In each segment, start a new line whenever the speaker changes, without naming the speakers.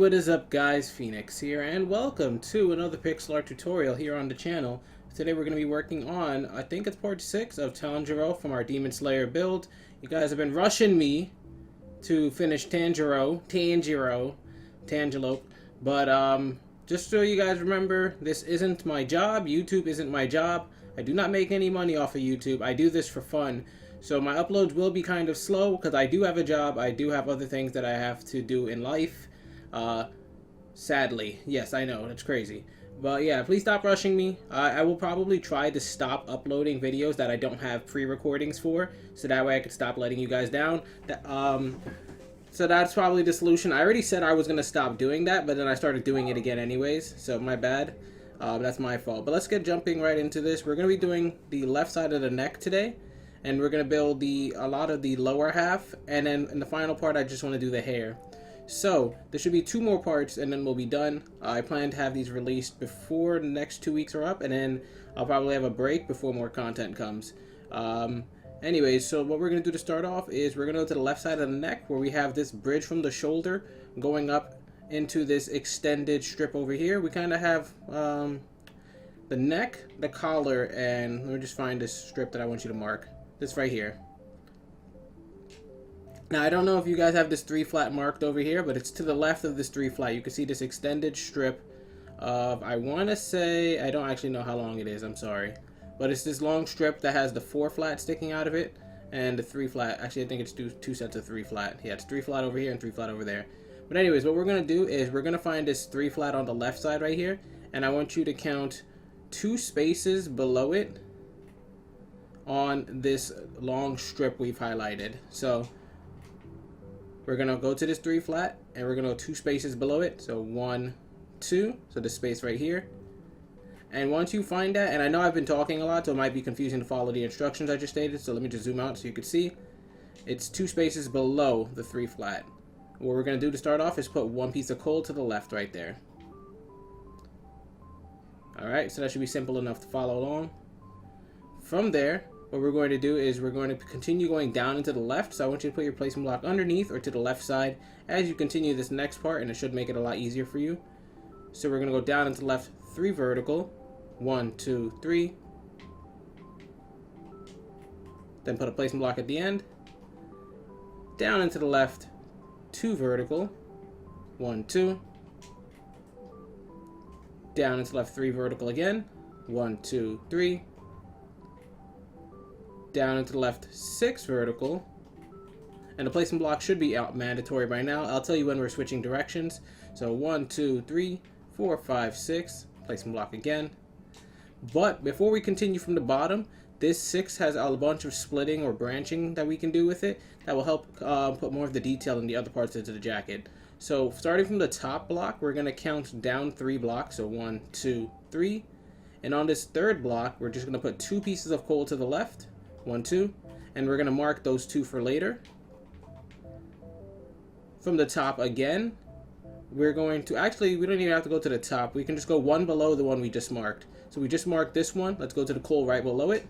what is up guys, Phoenix here, and welcome to another pixel art tutorial here on the channel. Today we're going to be working on, I think it's part 6 of Tanjiro from our Demon Slayer build. You guys have been rushing me to finish Tanjiro, but just so you guys remember, this isn't my job, YouTube isn't my job. I do not make any money off of YouTube, I do this for fun. So my uploads will be kind of slow because I do have a job, I do have other things that I have to do in life. Sadly. Yes, I know, it's crazy. But yeah, please stop rushing me. I will probably try to stop uploading videos that I don't have pre-recordings for, so that way I could stop letting you guys down. So that's probably the solution. I already said I was going to stop doing that, but then I started doing it again anyways, so my bad. That's my fault. But let's get jumping right into this. We're going to be doing the left side of the neck today, and we're going to build a lot of the lower half, and then in the final part I just want to do the hair. So there should be 2 more parts and then we'll be done. I plan to have these released before the next 2 weeks are up, and then I'll probably have a break before more content comes. Anyways, so what we're going to do to start off is we're going to go to the left side of the neck where we have this bridge from the shoulder going up into this extended strip over here. We kind of have the neck, the collar, and let me just find this strip that I want you to mark. This right here. Now, I don't know if you guys have this 3 flat marked over here, but it's to the left of this 3 flat. You can see this extended strip of, I want to say, I don't actually know how long it is, I'm sorry. But it's this long strip that has the 4 flat sticking out of it, and the 3 flat. Actually, I think it's two sets of 3 flat. Yeah, it's 3 flat over here and 3 flat over there. But anyways, what we're going to do is we're going to find this 3 flat on the left side right here, and I want you to count 2 spaces below it on this long strip we've highlighted. So we're going to go to this 3 flat, and we're going to go 2 spaces below it. So 1, 2, so this space right here. And once you find that, and I know I've been talking a lot, so it might be confusing to follow the instructions I just stated, so let me just zoom out so you can see. It's 2 spaces below the 3 flat. What we're going to do to start off is put 1 piece of coal to the left right there. Alright, so that should be simple enough to follow along. From there, what we're going to do is we're going to continue going down into the left, so I want you to put your placement block underneath or to the left side as you continue this next part, and it should make it a lot easier for you. So we're going to go down into the left 3 vertical, 1, 2, 3, then put a placement block at the end, down into the left 2 vertical, 1, 2, down into the left 3 vertical again, 1, 2, 3, down into the left 6 vertical, and the placement block should be out mandatory by now. I'll tell you when we're switching directions. So 1, 2, 3, 4, 5, 6, placement block again. But before we continue from the bottom, this 6 has a bunch of splitting or branching that we can do with it that will help put more of the detail in the other parts into the jacket. So starting from the top block, we're going to count down 3 blocks, so 1, 2, 3, and on this 3rd block we're just going to put 2 pieces of coal to the left, 1, 2, and we're going to mark those 2 for later. From the top again, we're going to, actually we don't even have to go to the top, we can just go 1 below the one we just marked. So we just marked this one, let's go to the coal right below it,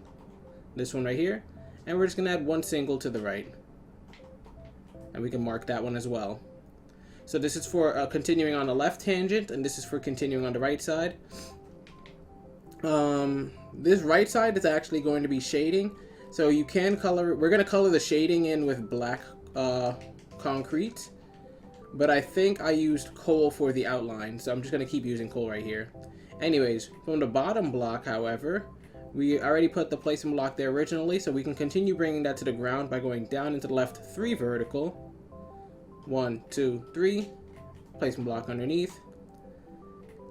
this one right here, and we're just going to add 1 single to the right. And we can mark that one as well. So this is for continuing on the left tangent, and this is for continuing on the right side. This right side is actually going to be shading. So you can color, we're going to color the shading in with black concrete, but I think I used coal for the outline, so I'm just going to keep using coal right here. Anyways, from the bottom block, however, we already put the placement block there originally, so we can continue bringing that to the ground by going down into the left 3 vertical, 1, 2, 3, placement block underneath,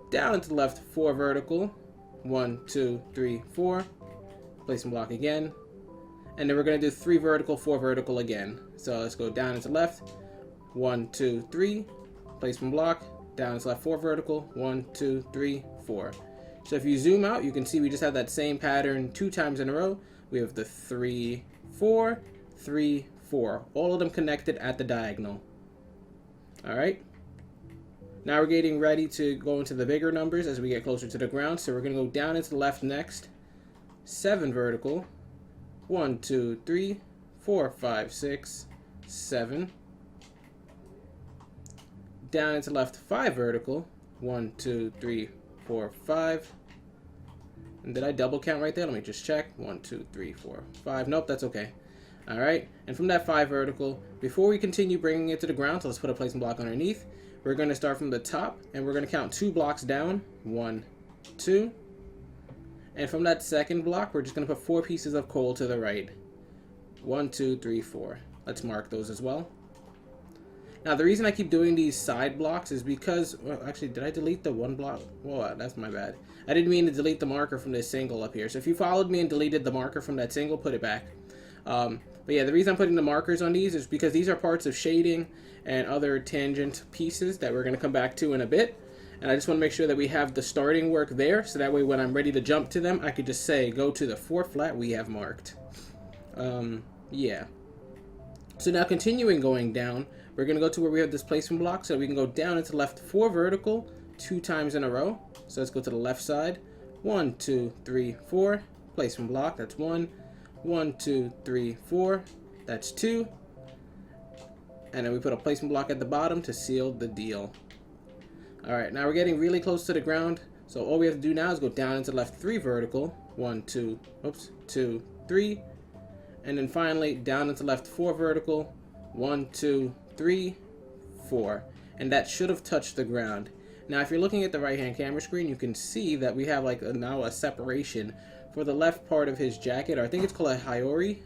down into the left 4 vertical, 1, 2, 3, 4, placement block again, and then we're going to do 3 vertical, 4 vertical again. So let's go down into left, 1, 2, 3, placement block, down into left 4 vertical, 1, 2, 3, 4. So if you zoom out, you can see we just have that same pattern 2 times in a row. We have the 3, 4, 3, 4, all of them connected at the diagonal. Alright, now we're getting ready to go into the bigger numbers as we get closer to the ground. So we're going to go down into the left next, 7 vertical, 1, 2, 3, 4, 5, 6, 7, down and to left 5 vertical. 1, 2, 3, 4, 5. And did I double count right there? Let me just check. 1, 2, 3, 4, 5. Nope, that's okay. Alright, and from that 5 vertical, before we continue bringing it to the ground, so let's put a placement block underneath. We're going to start from the top, and we're going to count 2 blocks down. 1, 2. And from that second block, we're just going to put 4 pieces of coal to the right. 1, 2, 3, 4. Let's mark those as well. Now, the reason I keep doing these side blocks is because... Well, actually, did I delete the 1 block? Whoa, that's my bad. I didn't mean to delete the marker from this single up here. So if you followed me and deleted the marker from that single, put it back. But yeah, the reason I'm putting the markers on these is because these are parts of shading and other tangent pieces that we're going to come back to in a bit. And I just want to make sure that we have the starting work there, so that way when I'm ready to jump to them, I could just say, go to the 4 flat we have marked. Yeah. So now continuing going down, we're going to go to where we have this placement block, so we can go down and to left 4 vertical, 2 times in a row. So let's go to the left side. 1, 2, 3, 4. Placement block, that's 1. 1, 2, 3, 4. That's 2. And then we put a placement block at the bottom to seal the deal. Alright, now we're getting really close to the ground. So all we have to do now is go down into left 3 vertical. 1, 2, oops, 2, 3. And then finally down into left 4 vertical. 1, 2, 3, 4. And that should have touched the ground. Now if you're looking at the right hand camera screen, you can see that we have like now a separation for the left part of his jacket, or I think it's called a Hiyori.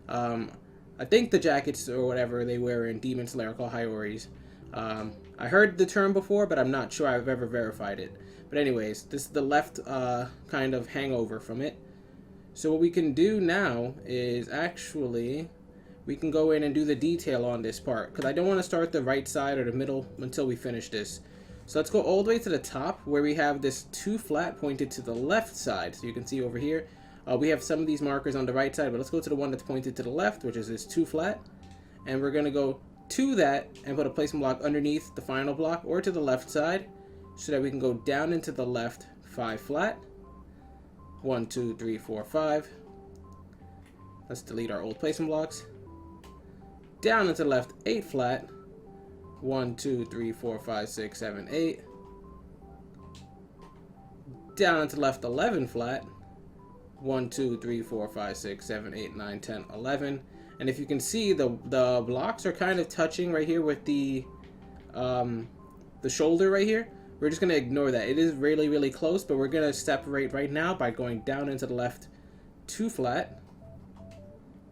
I think the jackets or whatever they wear in Demon Slayer are called Hioris. I heard the term before, but I'm not sure I've ever verified it. But anyways, this is the left kind of hangover from it. So what we can do now is actually, we can go in and do the detail on this part, because I don't want to start the right side or the middle until we finish this. So let's go all the way to the top where we have this 2 flat pointed to the left side. So you can see over here, we have some of these markers on the right side, but let's go to the one that's pointed to the left, which is this 2 flat. And we're going to go to that and put a placement block underneath the final block or to the left side so that we can go down into the left 5 flat. 1, 2, 3, 4, 5. Let's delete our old placement blocks. Down into the left 8 flat. 1, 2, 3, 4, 5, 6, 7, 8. Down into left 11 flat. 1, 2, 3, 4, 5, 6, 7, 8, 9, 10, 11. And if you can see, the blocks are kind of touching right here with the shoulder right here. We're just going to ignore that. It is really, really close, but we're going to separate right now by going down into the left 2 flat.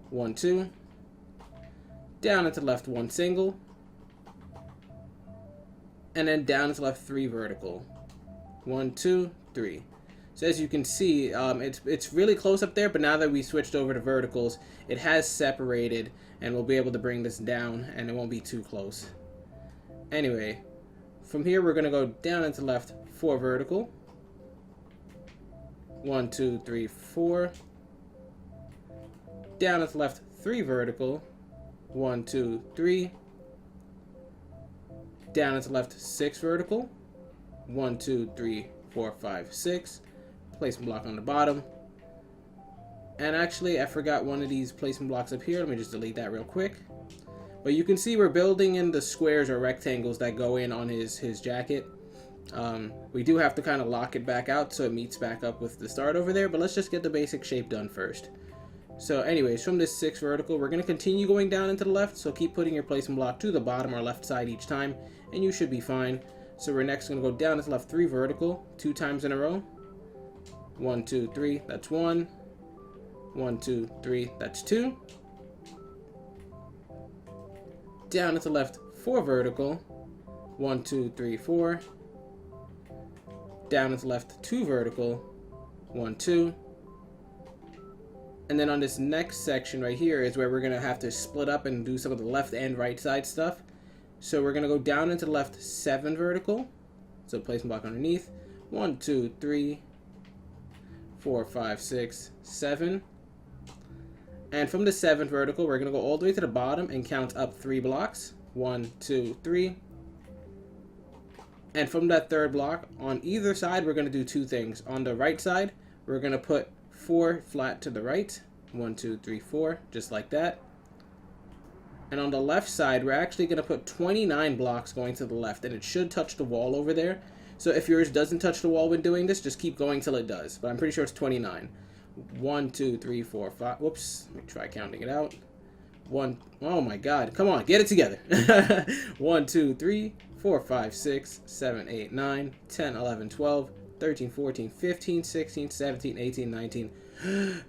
1, 2. Down into the left 1 single. And then down into left 3 vertical. 1, 2, 3. So as you can see, it's really close up there, but now that we switched over to verticals, it has separated, and we'll be able to bring this down, and it won't be too close. Anyway, from here we're going to go down into left 4 vertical. 1, 2, 3, 4. Down into left 3 vertical. 1, 2, 3. Down into left 6 vertical. 1, 2, 3, 4, 5, 6. Placement block on the bottom. And actually, I forgot one of these placement blocks up here. Let me just delete that real quick. But you can see we're building in the squares or rectangles that go in on his jacket. We do have to kind of lock it back out so it meets back up with the start over there. But let's just get the basic shape done first. So anyways, from this 6 vertical, we're going to continue going down into the left. So keep putting your placement block to the bottom or left side each time, and you should be fine. So we're next going to go down into left 3 vertical 2 times in a row. 1, 2, 3, that's 1. 1, 2, 3, that's 2. Down into left 4 vertical. 1, 2, 3, 4. Down into left 2 vertical. 1, 2. And then on this next section right here is where we're going to have to split up and do some of the left and right side stuff. So we're going to go down into the left 7 vertical. So placement block underneath. 1, 2, 3, 4, 5, 6, 7. And from the 7th vertical, we're going to go all the way to the bottom and count up 3 blocks. 1, 2, 3. And from that 3rd block, on either side, we're going to do 2 things. On the right side, we're going to put 4 flat to the right. 1, 2, 3, 4, just like that. And on the left side, we're actually going to put 29 blocks going to the left, and it should touch the wall over there. So if yours doesn't touch the wall when doing this, just keep going till it does. But I'm pretty sure it's 29. 1, 2, 3, 4, 5. Whoops. Let me try counting it out. 1. Oh my god. Come on. Get it together. 1, 2, 3, 4, 5, 6, 7, 8, 9, 10, 11, 12, 13, 14, 15, 16, 17, 18, 19,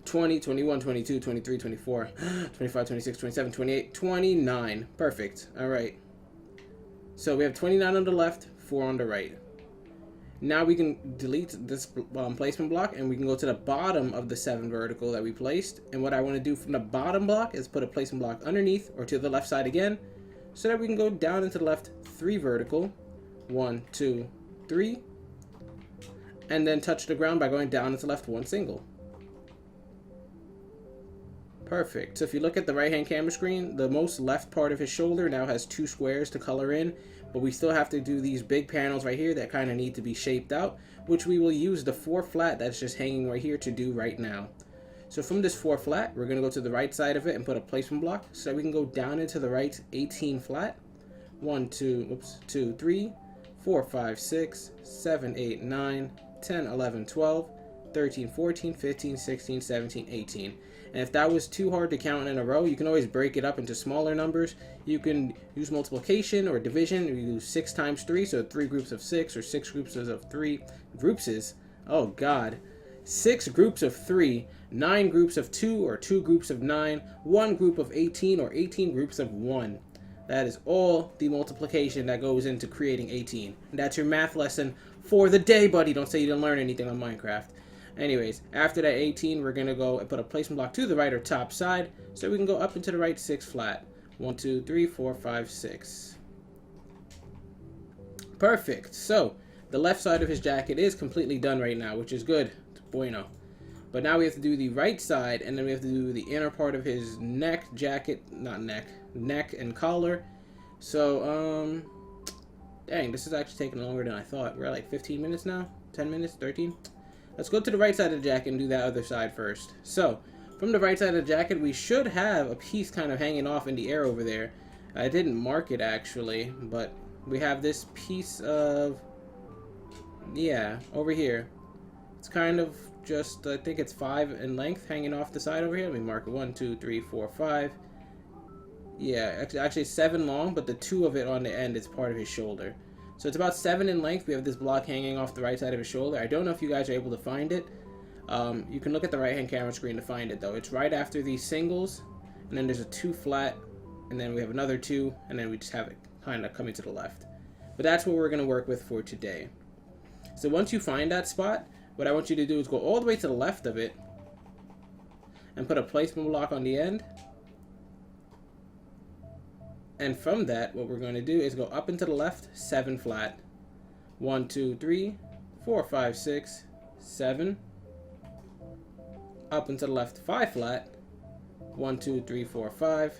20, 21, 22, 23, 24, 25, 26, 27, 28, 29. Perfect. All right. So we have 29 on the left, 4 on the right. Now we can delete this placement block, and we can go to the bottom of the 7 vertical that we placed. And what I want to do from the bottom block is put a placement block underneath or to the left side again, so that we can go down into the left 3 vertical. 1, 2, 3. And then touch the ground by going down into the left 1 single. Perfect. So if you look at the right-hand camera screen, the most left part of his shoulder now has 2 squares to color in, but we still have to do these big panels right here that kind of need to be shaped out, which we will use the 4 flat that's just hanging right here to do right now. So from this 4 flat, we're going to go to the right side of it and put a placement block so that we can go down into the right 18 flat. 1, 2, 3, 4, 5, 6, 7, 8, 9, 10, 11, 12, 13, 14, 15, 16, 17, 18. And if that was too hard to count in a row, you can always break it up into smaller numbers. You can use multiplication or division. You use 6 times 3, so 3 groups of 6 or 6 groups of 3. Groups is, oh god. 6 groups of 3, 9 groups of 2 or 2 groups of 9, 1 group of 18 or 18 groups of 1. That is all the multiplication that goes into creating 18. And that's your math lesson for the day, buddy. Don't say you didn't learn anything on Minecraft. Anyways, after that 18, we're going to go and put a placement block to the right or top side so we can go up into the right 6 flat. 1, 2, 3, 4, 5, 6. Perfect. So, the left side of his jacket is completely done right now, which is good. It's bueno. But now we have to do the right side, and then we have to do the inner part of his neck, jacket, not neck, neck and collar. So, dang, this is actually taking longer than I thought. We're at like 15 minutes now? 10 minutes? 13? Let's go to the right side of the jacket and do that other side first. So, from the right side of the jacket, we should have a piece kind of hanging off in the air over there. I didn't mark it actually, but we have this piece of, yeah, over here. It's kind of just, I think it's 5 in length hanging off the side over here. Let me mark it. 1, 2, 3, 4, 5. Yeah, actually 7 long, but the 2 of it on the end is part of his shoulder. So it's about 7 in length. We have this block hanging off the right side of his shoulder. I don't know if you guys are able to find it. You can look at the right-hand camera screen to find it, though. It's right after these singles, and then there's a 2 flat, and then we have another 2, and then we just have it kind of coming to the left. But that's what we're going to work with for today. So once you find that spot, what I want you to do is go all the way to the left of it and put a placement block on the end. And from that, what we're going to do is go up into the left 7 flat. 1, 2, 3, 4, 5, 6, 7. Up into the left 5 flat. 1, 2, 3, 4, 5.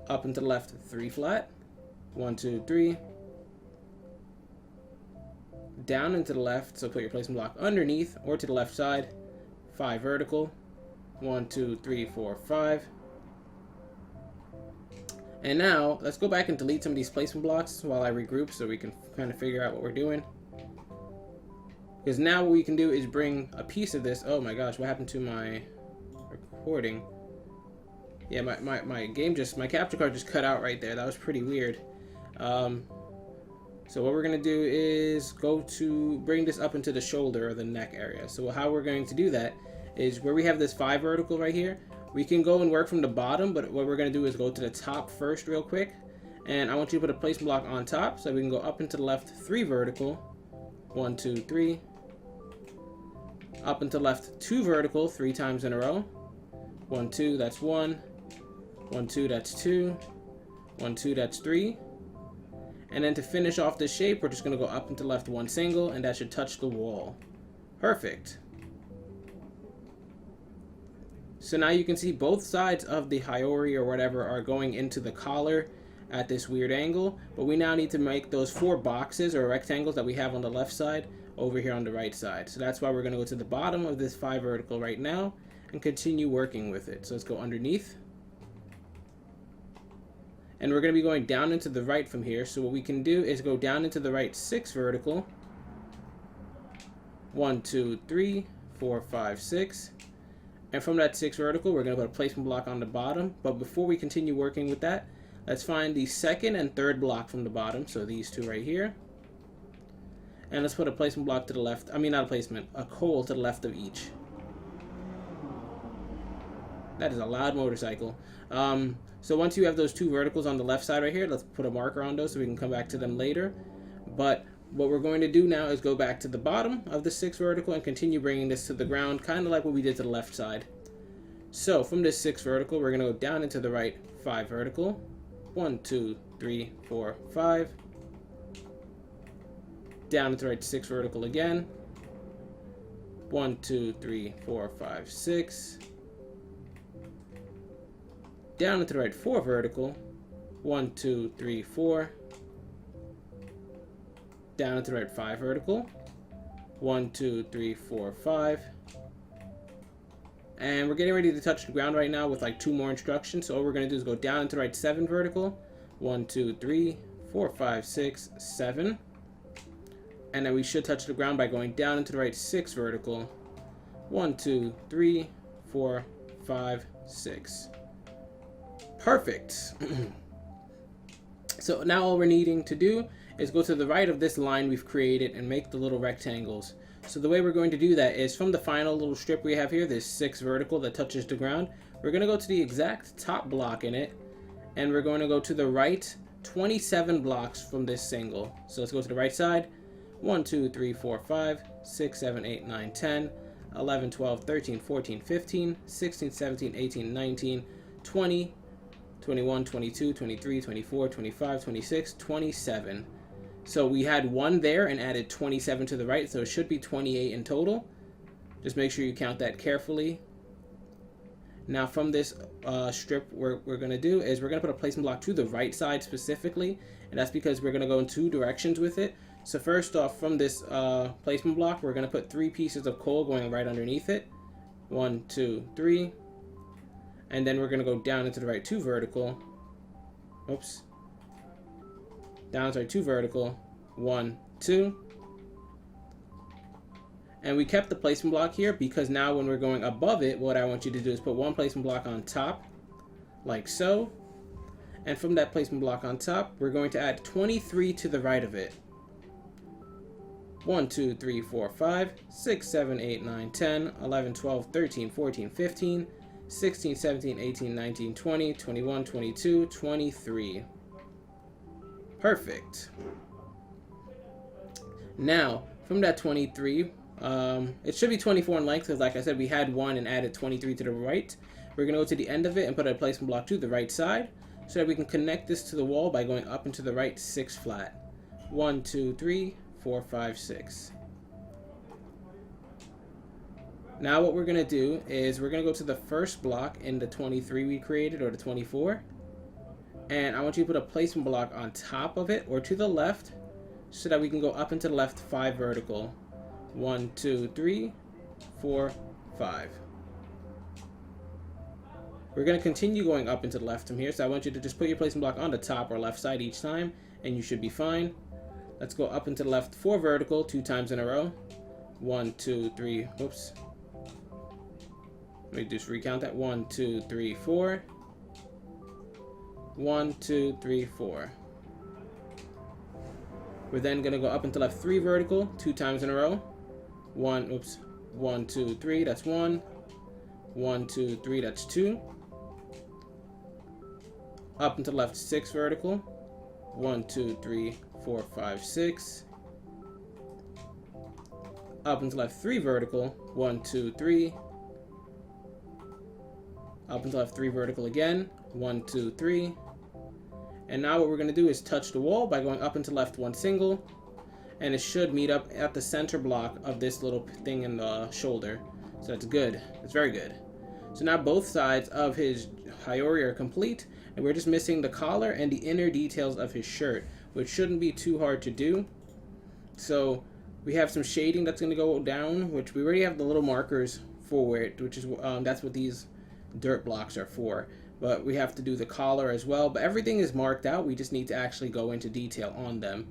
Up into the left 3 flat. 1, 2, 3. Down into the left, so put your placement block underneath or to the left side. 5 vertical. 1, 2, 3, 4, 5. And now, let's go back and delete some of these placement blocks while I regroup so we can kind of figure out what we're doing. Because now what we can do is bring a piece of this. Oh my gosh, what happened to my recording? Yeah, my game just, my capture card just cut out right there. That was pretty weird. So what we're going to do is go to bring this up into the shoulder or the neck area. So how we're going to do that is where we have this 5 vertical right here. We can go and work from the bottom, but what we're going to do is go to the top first real quick. And I want you to put a placement block on top so we can go up into the left 3 vertical. 1, 2, 3. Up into left 2 vertical 3 times in a row. 1, 2, that's 1. 1, 2, that's 2. 1, 2, that's 3. And then to finish off this shape, we're just going to go up into left 1 single, and that should touch the wall. Perfect. So now you can see both sides of the Hiyori or whatever are going into the collar at this weird angle, but we now need to make those 4 boxes or rectangles that we have on the left side over here on the right side. So that's why we're going to go to the bottom of this 5 vertical right now and continue working with it. So let's go underneath. And we're going to be going down into the right from here. So what we can do is go down into the right 6 vertical. 1, 2, 3, 4, 5, 6. And from that 6 vertical, we're going to put a placement block on the bottom. But before we continue working with that, let's find the second and third block from the bottom. So these two right here. And let's put a placement block to the left. I mean, not a placement, a coal to the left of each. That is a loud motorcycle. So once you have those 2 verticals on the left side right here, let's put a marker on those so we can come back to them later. But what we're going to do now is go back to the bottom of the 6 vertical and continue bringing this to the ground, kind of like what we did to the left side. So from this 6 vertical, we're going to go down into the right 5 vertical. 1, 2, 3, 4, 5. Down into the right 6 vertical again. 1, 2, 3, 4, 5, 6. Down into the right 4 vertical. 1, 2, 3, 4. Down into the right 5 vertical. 1, 2, 3, 4, 5. And we're getting ready to touch the ground right now with like 2 more instructions. So all we're going to do is go down into the right 7 vertical. 1, 2, 3, 4, 5, 6, 7. And then we should touch the ground by going down into the right 6 vertical. 1, 2, 3, 4, 5, 6. Perfect. So now all we're needing to do is go to the right of this line we've created and make the little rectangles. So the way we're going to do that is from the final little strip we have here, this 6 vertical that touches the ground, we're going to go to the exact top block in it, and we're going to go to the right 27 blocks from this single. So let's go to the right side. 1, 2, 3, 4, 5, 6, 7, 8, 9, 10, 11, 12, 13, 14, 15, 16, 17, 18, 19, 20, 21, 22, 23, 24, 25, 26, 27. So we had 1 there and added 27 to the right, so it should be 28 in total. Just make sure you count that carefully. Now from this strip, what we're going to do is we're going to put a placement block to the right side specifically, and that's because we're going to go in 2 directions with it. So first off, from this placement block, we're going to put 3 pieces of coal going right underneath it. 1, 2, 3. And then we're going to go down into the right 2 vertical. Oops. Down into the right 2 vertical. 1, 2. And we kept the placement block here because now when we're going above it, what I want you to do is put 1 placement block on top, like so. And from that placement block on top, we're going to add 23 to the right of it. 1, 2, 3, 4, 5, 6, 7, 8, 9, 10, 11, 12, 13, 14, 15, 16, 17, 18, 19, 20, 21, 22, 23. Perfect. Now, from that 23, it should be 24 in length because, like I said, we had 1 and added 23 to the right. We're going to go to the end of it and put a placement block to the right side so that we can connect this to the wall by going up into the right 6 flat. 1, 2, 3, 4, 5, 6. Now what we're going to do is we're going to go to the first block in the 23 we created, or the 24. And I want you to put a placement block on top of it or to the left so that we can go up into the left 5 vertical. 1, 2, 3, 4, 5. We're going to continue going up into the left from here, so I want you to just put your placement block on the top or left side each time, and you should be fine. Let's go up into the left 4 vertical 2 times in a row. 1, 2, 3, whoops. Let me just recount that. 1, 2, 3, 4. 1, 2, 3, 4. We're then going to go up into left 3 vertical 2 times in a row. 1, 2, 3, that's 1. 1, 2, 3, that's 2. Up into left 6 vertical. 1, 2, 3, 4, 5, 6. Up into left 3 vertical. 1, 2, 3. Up into left 3 vertical again. 1, 2, 3. And now what we're going to do is touch the wall by going up into left 1 single. And it should meet up at the center block of this little thing in the shoulder. So that's good. That's very good. So now both sides of his Hiyori are complete. And we're just missing the collar and the inner details of his shirt, which shouldn't be too hard to do. So we have some shading that's going to go down, which we already have the little markers for it, which is that's what these dirt blocks are for. but we have to do the collar as well. But everything is marked out. We just need to actually go into detail on them.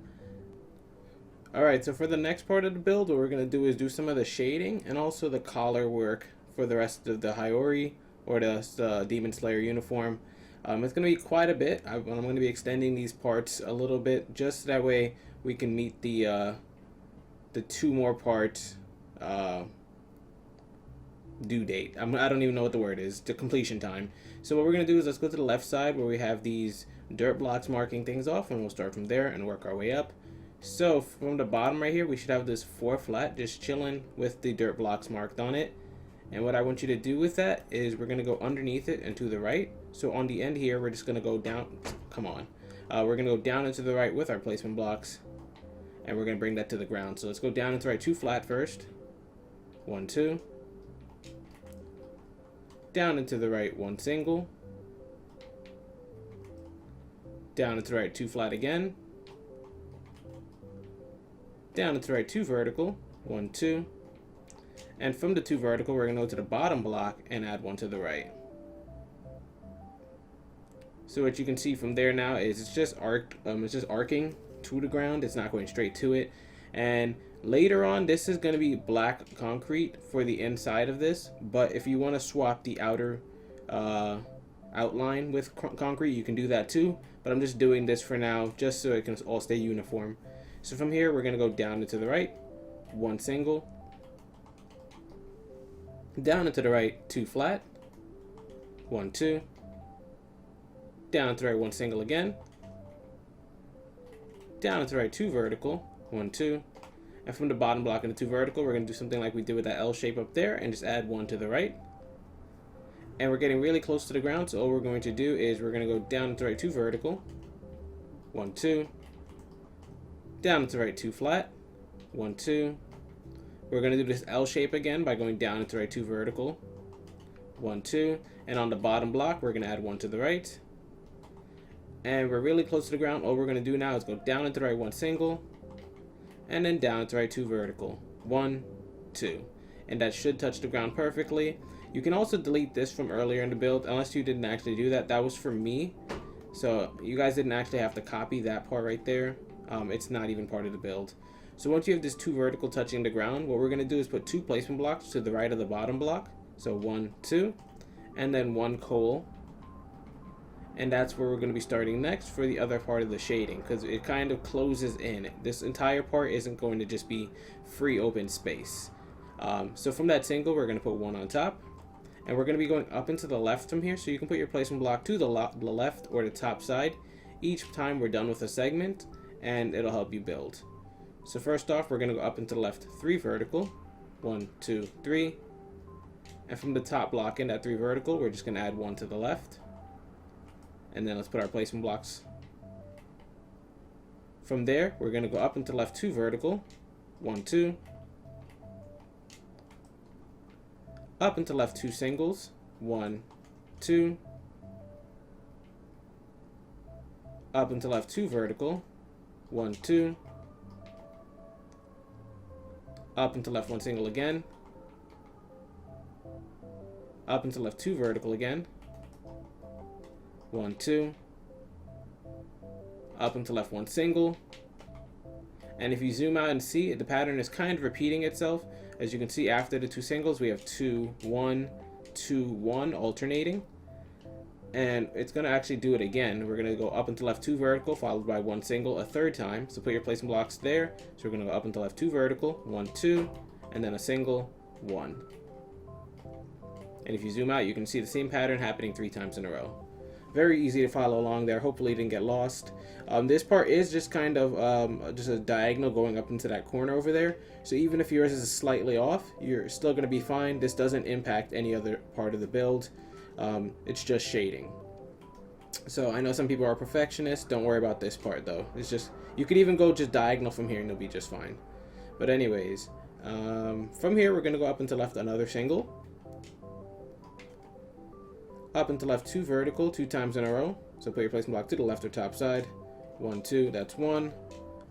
Alright, so for the next part of the build, what we're going to do is do some of the shading and also the collar work for the rest of the Hiyori, or the Demon Slayer uniform. It's going to be quite a bit. I'm going to be extending these parts a little bit, just that way we can meet the 2 more part due date. I don't even know what the word is, the completion time. So what we're going to do is let's go to the left side where we have these dirt blocks marking things off, and we'll start from there and work our way up. So from the bottom right here, we should have this 4 flat just chilling with the dirt blocks marked on it. And what I want you to do with that is we're going to go underneath it and to the right. So on the end here, we're just going to go down. Come on. We're going to go down and to the right with our placement blocks. And we're going to bring that to the ground. So let's go down and to the right 2 flat first. 1, 2. Down and to the right 1 single. Down and to the right 2 flat again. Down and to the right 2 vertical. 1, 2. And from the 2 vertical, we're going to go to the bottom block and add 1 to the right. So what you can see from there now is it's just arcing to the ground. It's not going straight to it. And later on, this is going to be black concrete for the inside of this. But if you want to swap the outer outline with concrete, you can do that too. But I'm just doing this for now, just so it can all stay uniform. So from here, we're going to go down and to the right, 1 single. Down and to the right, 2 flat. 1, 2. Down and to the right, 1 single again. Down and to the right, 2 vertical. 1, 2. And from the bottom block and the 2 vertical, we're going to do something like we did with that L shape up there and just add 1 to the right. And we're getting really close to the ground, so all we're going to do is we're going to go down and to the right, 2 vertical. 1, 2. Down and to the right, 2 flat. 1, 2. We're going to do this L shape again by going down and to the right, 2 vertical. 1, 2. And on the bottom block, we're going to add 1 to the right. And we're really close to the ground. All we're going to do now is go down and to the right, 1 single. And then down and to the right, 2 vertical. 1, 2. And that should touch the ground perfectly. You can also delete this from earlier in the build, unless you didn't actually do that. That was for me. So you guys didn't actually have to copy that part right there. It's not even part of the build. So once you have this 2 vertical touching the ground, what we're going to do is put 2 placement blocks to the right of the bottom block. So 1, 2, and then 1 coal. And that's where we're going to be starting next for the other part of the shading, because it kind of closes in. This entire part isn't going to just be free open space. So from that single, we're going to put 1 on top. And we're going to be going up and to the left from here, so you can put your placement block to the left or the top side each time we're done with a segment, and it'll help you build. So first off, we're going to go up and to the left 3 vertical. 1, 2, 3. And from the top block in that 3 vertical, we're just going to add 1 to the left. And then let's put our placement blocks. From there, we're going to go up and to the left 2 vertical. 1, 2. Up and to the left 2 singles. 1, 2. Up and to the left 2 vertical. 1, 2. Up and to left 1 single again. Up and to left 2 vertical again. 1, 2. Up and to left 1 single. And if you zoom out and see, the pattern is kind of repeating itself. As you can see, after the 2 singles, we have 2, 1, 2, 1 alternating. And it's going to actually do it again. We're going to go up and to left 2 vertical, followed by 1 single a 3rd time. So put your placement blocks there. So we're going to go up and to left 2 vertical, 1, 2, and then a single, 1. And if you zoom out, you can see the same pattern happening 3 times in a row. Very easy to follow along there. Hopefully you didn't get lost. This part is just kind of just a diagonal going up into that corner over there. So even if yours is slightly off, you're still going to be fine. This doesn't impact any other part of the build. It's just shading. So I know some people are perfectionists. Don't worry about this part though. It's just, you could even go just diagonal from here and you'll be just fine. But anyways, from here we're going to go up and to left another single. Up and to left 2 vertical 2 times in a row. So put your placement block to the left or top side. 1, 2, that's 1.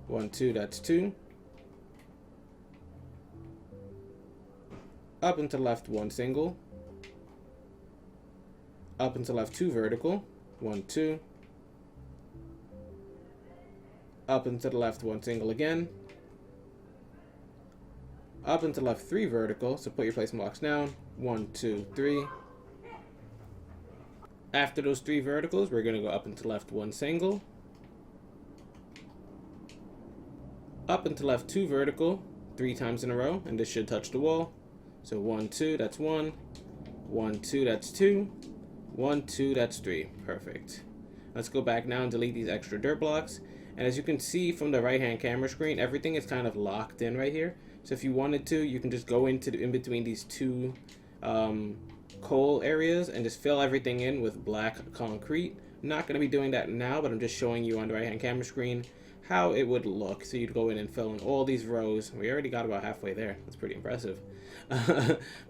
1, 2, that's 2. Up and to left 1 single. Up and to left 2 vertical, 1, 2. Up and to the left 1 single again. Up and to left 3 vertical, so put your placement blocks down, 1, 2, 3. After those 3 verticals, we're going to go up and to left 1 single. Up and to left 2 vertical, 3 times in a row, and this should touch the wall. So 1, 2, that's 1. 1, 2, that's 2. 1, 2, that's 3. Perfect. Let's go back now and delete these extra dirt blocks. And as you can see from the right hand camera screen, everything is kind of locked in right here. So if you wanted to, you can just go into in between these 2 coal areas and just fill everything in with black concrete. I'm not going to be doing that now, but I'm just showing you on the right hand camera screen how it would look. So you'd go in and fill in all these rows. We already got about halfway there. That's pretty impressive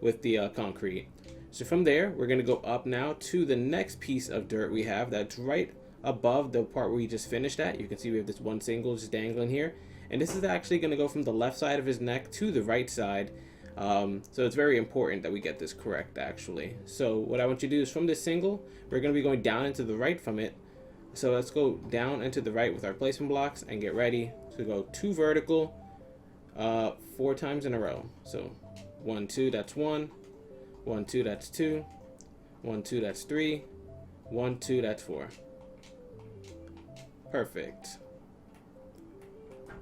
with the concrete. So from there, we're going to go up now to the next piece of dirt we have that's right above the part where we just finished at. You can see we have this 1 single just dangling here. And this is actually going to go from the left side of his neck to the right side. So it's very important that we get this correct, actually. So what I want you to do is from this single, we're going to be going down and to the right from it. So let's go down and to the right with our placement blocks and get ready to go 2 vertical, 4 times in a row. So 1, 2, that's 1. 1, 2, that's 2. 1, 2, that's 3. 1, 2, that's 4. Perfect.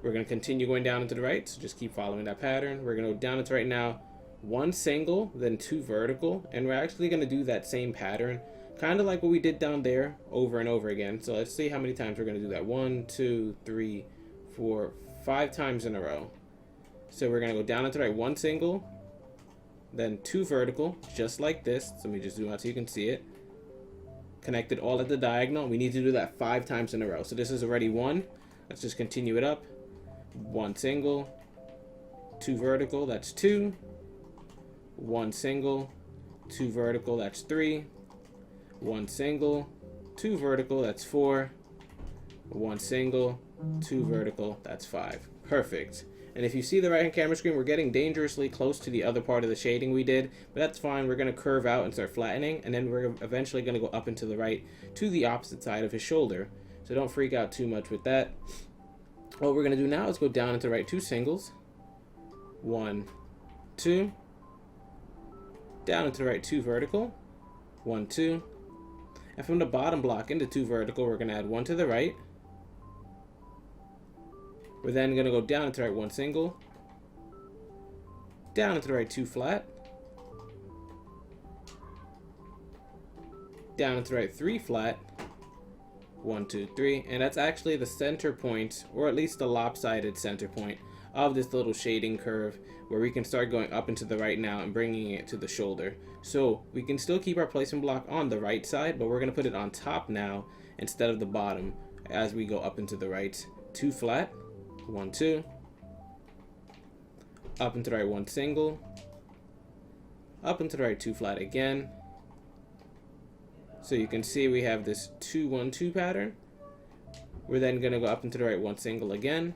We're going to continue going down and to the right, so just keep following that pattern. We're going to go down and to right now, 1 single, then 2 vertical, and we're actually going to do that same pattern, kind of like what we did down there, over and over again. So let's see how many times we're going to do that. 1, 2, 3, 4, 5 times in a row. So we're going to go down and to the right, 1 single, then 2 vertical, just like this. So let me just zoom out so you can see it. Connected all at the diagonal. We need to do that 5 times in a row. So this is already 1. Let's just continue it up. 1 single, 2 vertical, that's 2. 1 single, 2 vertical, that's 3. 1 single, 2 vertical, that's 4. 1 single, 2 vertical, that's 5. Perfect. And if you see the right hand camera screen, we're getting dangerously close to the other part of the shading we did, but that's fine. We're going to curve out and start flattening, and then we're eventually going to go up and to the right to the opposite side of his shoulder. So don't freak out too much with that. What we're going to do now is go down and to the right 2 singles. 1, 2. Down and to the right 2 vertical. 1, 2. And from the bottom block into 2 vertical, we're going to add 1 to the right. We're then going to go down and to the right 1 single. Down and to the right 2 flat. Down and to the right 3 flat. 1, 2, 3, and that's actually the center point, or at least the lopsided center point of this little shading curve, where we can start going up and to the right now and bringing it to the shoulder. So we can still keep our placement block on the right side, but we're going to put it on top now instead of the bottom as we go up and to the right. 2 flat, 1, 2, up and to the right 1 single, up and to the right 2 flat again. So you can see we have this 2, 1, 2 pattern. We're then going to go up and to the right 1 single again,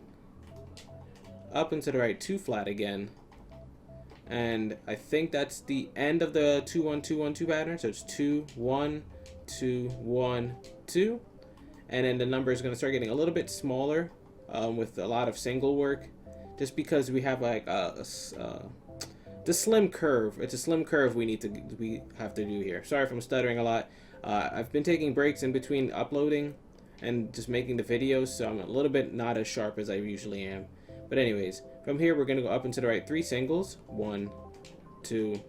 up and to the right 2 flat again, and I think that's the end of the 2, 1, 2, 1, 2 pattern. So it's 2, 1, 2, 1, 2, and then the number is going to start getting a little bit smaller with a lot of single work, just because we have like the slim curve. It's a slim curve we have to do here. Sorry if I'm stuttering a lot. I've been taking breaks in between uploading and just making the videos, so I'm a little bit not as sharp as I usually am. But anyways, from here we're going to go up and to the right 3 singles. 1, 2,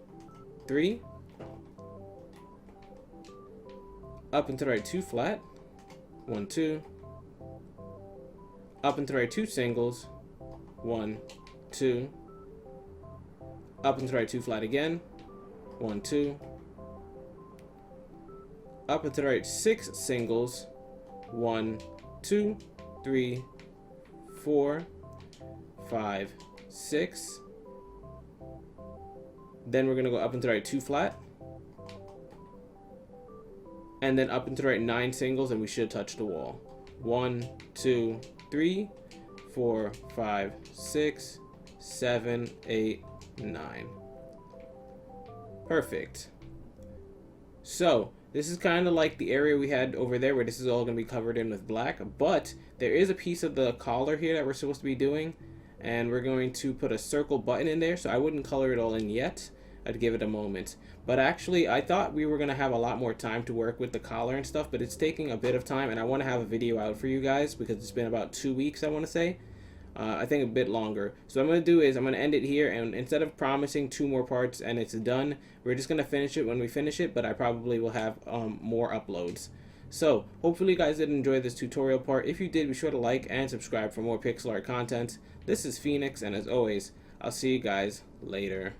3. Up and to the right 2 flat. 1, 2. Up and to the right 2 singles. 1, 2. Up and to the right 2 flat again. 1, 2. Up and to the right 6 singles. 1, 2, 3, 4, 5, 6. Then we're going to go up and to the right 2 flat. And then up and to the right 9 singles, and we should touch the wall. 1, 2, 3, 4, 5, 6, 7, 8, 9. Perfect. So This is kind of like the area we had over there where this is all going to be covered in with black, but there is a piece of the collar here that we're supposed to be doing, and we're going to put a circle button in there, so I wouldn't color it all in yet. I'd give it a moment. But actually, I thought we were going to have a lot more time to work with the collar and stuff, but it's taking a bit of time, and I want to have a video out for you guys because it's been about 2 weeks, I want to say. I think a bit longer. So what I'm going to do is I'm going to end it here, and instead of promising 2 more parts and it's done, we're just going to finish it when we finish it, but I probably will have more uploads. So hopefully you guys did enjoy this tutorial part. If you did, be sure to like and subscribe for more pixel art content. This is Phoenix, and as always, I'll see you guys later.